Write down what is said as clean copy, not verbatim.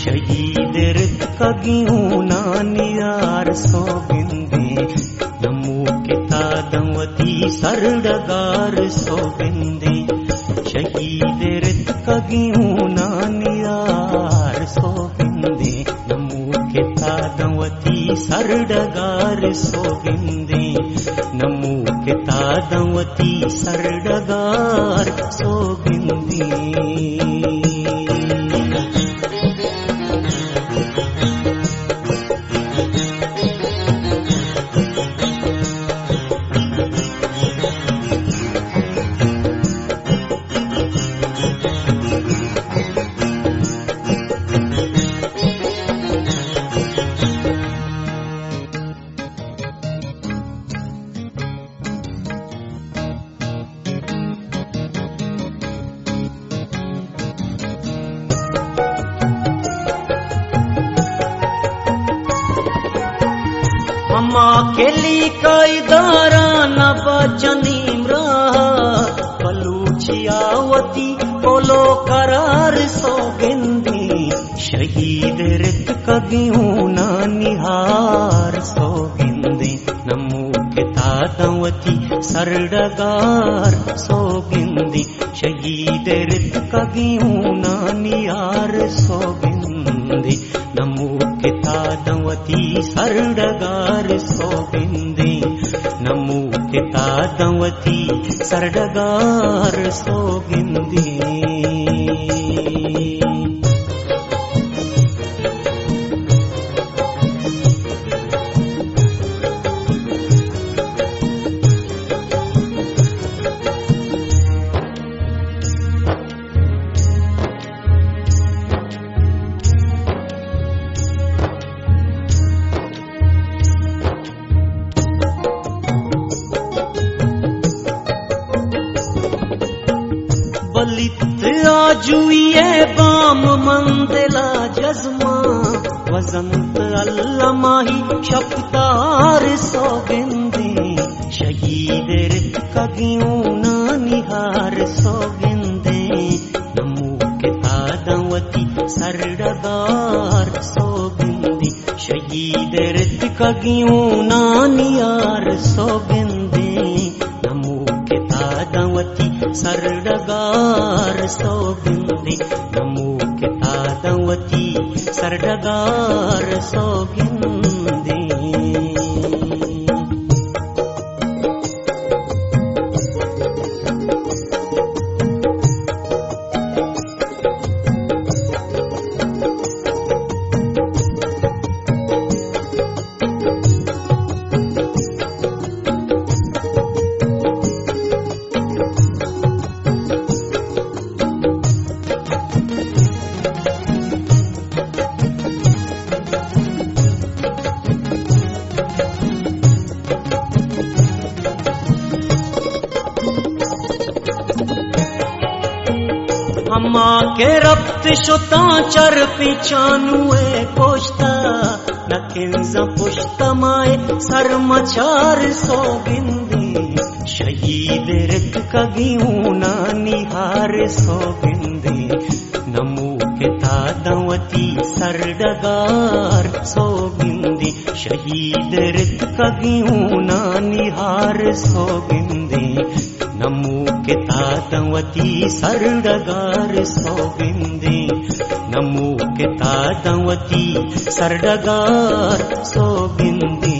शहीद रित कगियूं नानियार सोगिंदे नमो कितादवती सरडगार सोगिंदे शहीद रित कगियूं नानियार सोगिंदे नमो कितादवती सरडगार सोगिंदे नमो कितादवती सरडगार सोगिंदे। केली कायदारा न बचनीम्रा पलूचियावती बोलो करार सोगिंदी शहीद रित कगियूं नानिहार सोगिंदी नमो कितादवती सरडगार सोगिंदी शहीद रित कगियूं नानिहार सोगिंदी नमो कितादवती सरडगार सोगिंदे नमो कितादवती सरडगार सोगिंदे। बलित आजुए बाम मंदिला जज़्मा वजंत अल्लमाही शफ्तार सोगिंदे शहीद रित कगियूं नानिहार सोगिंदे नमो कितादवती सरडगार सोगिंदे शहीद रित कगियूं नानिहार सोगिंदे नमो कितादवती सरडगार सोगिंदे नमो कितादवती सरडगार सोगिंदे। अम्मा के रब्त शुता चर पिछानुए कोश्ता न किंजा पुश्तमाए सर मचार सोगिंदे शहीद रित कगियूं नानिहार सोगिंदे नमो कितादवती सरडगार सोगिंदे शहीद रित कगियूं नानिहार सोगिंदे नमो कितादवती सरडगार सोगिंदे नमो कितादवती सरडगार सोगिंदे।